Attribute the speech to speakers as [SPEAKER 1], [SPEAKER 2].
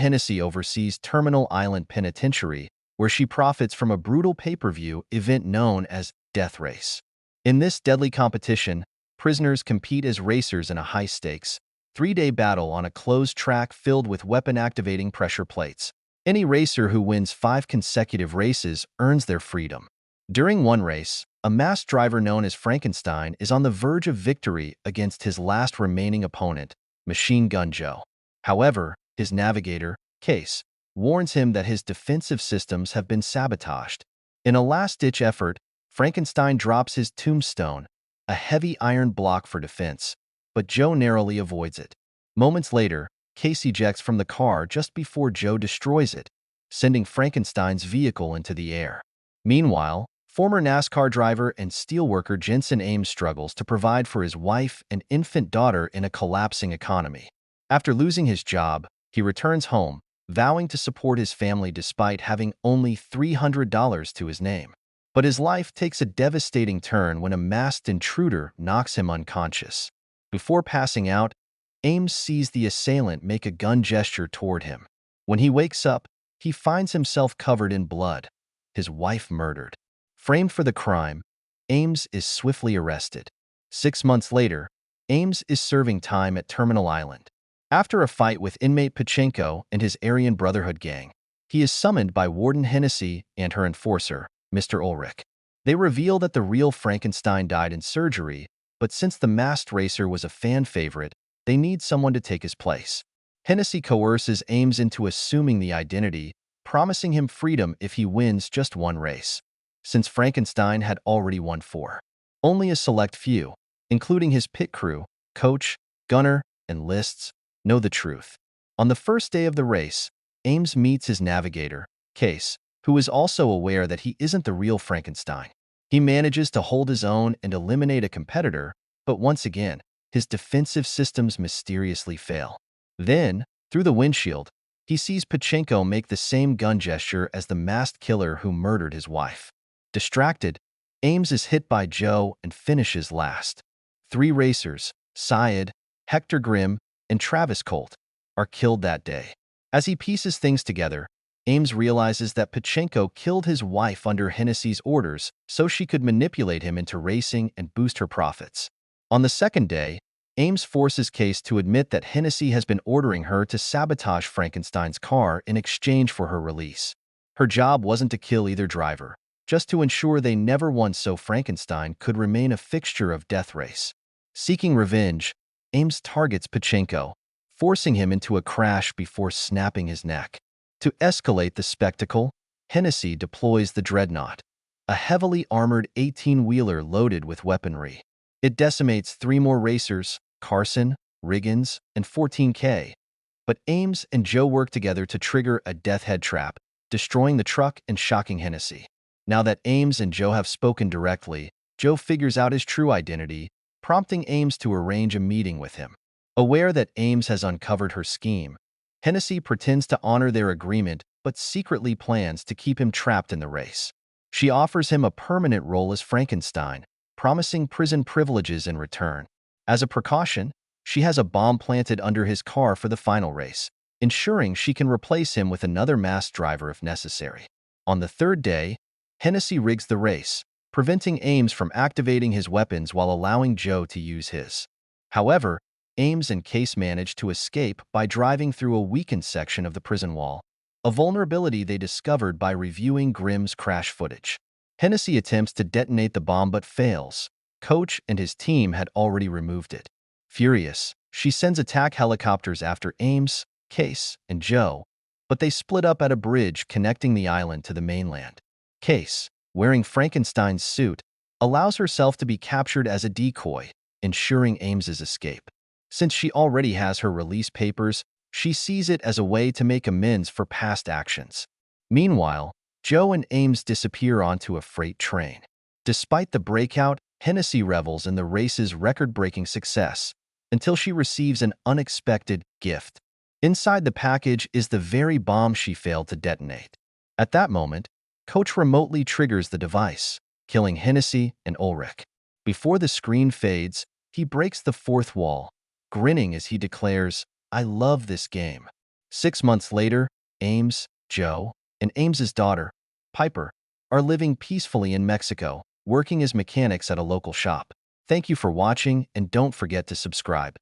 [SPEAKER 1] Hennessy oversees Terminal Island Penitentiary, where she profits from a brutal pay-per-view event known as Death Race. In this deadly competition, prisoners compete as racers in a high-stakes, three-day battle on a closed track filled with weapon-activating pressure plates. Any racer who wins 5 consecutive races earns their freedom. During one race, a masked driver known as Frankenstein is on the verge of victory against his last remaining opponent, Machine Gun Joe. However, his navigator, Case, warns him that his defensive systems have been sabotaged. In a last-ditch effort, Frankenstein drops his tombstone, a heavy iron block for defense, but Joe narrowly avoids it. Moments later, Case ejects from the car just before Joe destroys it, sending Frankenstein's vehicle into the air. Meanwhile, former NASCAR driver and steelworker Jensen Ames struggles to provide for his wife and infant daughter in a collapsing economy. After losing his job, he returns home, vowing to support his family despite having only $300 to his name. But his life takes a devastating turn when a masked intruder knocks him unconscious. Before passing out, Ames sees the assailant make a gun gesture toward him. When he wakes up, he finds himself covered in blood, his wife murdered. Framed for the crime, Ames is swiftly arrested. 6 months later, Ames is serving time at Terminal Island. After a fight with inmate Pachenko and his Aryan Brotherhood gang, he is summoned by Warden Hennessy and her enforcer, Mr. Ulrich. They reveal that the real Frankenstein died in surgery, but since the masked racer was a fan favorite, they need someone to take his place. Hennessy coerces Ames into assuming the identity, promising him freedom if he wins just one race. Since Frankenstein had already won 4. Only a select few, including his pit crew, coach, gunner, and lists, know the truth. On the first day of the race, Ames meets his navigator, Case, who is also aware that he isn't the real Frankenstein. He manages to hold his own and eliminate a competitor, but once again, his defensive systems mysteriously fail. Then, through the windshield, he sees Pachenko make the same gun gesture as the masked killer who murdered his wife. Distracted, Ames is hit by Joe and finishes last. 3 racers, Syed, Hector Grimm, and Travis Colt, are killed that day. As he pieces things together, Ames realizes that Pachenko killed his wife under Hennessy's orders so she could manipulate him into racing and boost her profits. On the second day, Ames forces Case to admit that Hennessy has been ordering her to sabotage Frankenstein's car in exchange for her release. Her job wasn't to kill either driver, just to ensure they never won so Frankenstein could remain a fixture of Death Race. Seeking revenge, Ames targets Pachenko, forcing him into a crash before snapping his neck. To escalate the spectacle, Hennessy deploys the Dreadnought, a heavily armored 18-wheeler loaded with weaponry. It decimates 3 more racers, Carson, Riggins, and 14K. But Ames and Joe work together to trigger a death head trap, destroying the truck and shocking Hennessy. Now that Ames and Joe have spoken directly, Joe figures out his true identity, prompting Ames to arrange a meeting with him. Aware that Ames has uncovered her scheme, Hennessy pretends to honor their agreement but secretly plans to keep him trapped in the race. She offers him a permanent role as Frankenstein, promising prison privileges in return. As a precaution, she has a bomb planted under his car for the final race, ensuring she can replace him with another masked driver if necessary. On the third day, Hennessy rigs the race, preventing Ames from activating his weapons while allowing Joe to use his. However, Ames and Case manage to escape by driving through a weakened section of the prison wall, a vulnerability they discovered by reviewing Grimm's crash footage. Hennessy attempts to detonate the bomb but fails. Coach and his team had already removed it. Furious, she sends attack helicopters after Ames, Case, and Joe, but they split up at a bridge connecting the island to the mainland. Case, wearing Frankenstein's suit, allows herself to be captured as a decoy, ensuring Ames's escape. Since she already has her release papers, she sees it as a way to make amends for past actions. Meanwhile, Joe and Ames disappear onto a freight train. Despite the breakout, Hennessy revels in the race's record-breaking success until she receives an unexpected gift. Inside the package is the very bomb she failed to detonate. At that moment, Coach remotely triggers the device, killing Hennessy and Ulrich. Before the screen fades, he breaks the fourth wall, grinning as he declares, "I love this game." 6 months later, Ames, Joe, and Ames's daughter, Piper, are living peacefully in Mexico, working as mechanics at a local shop. Thank you for watching, and don't forget to subscribe.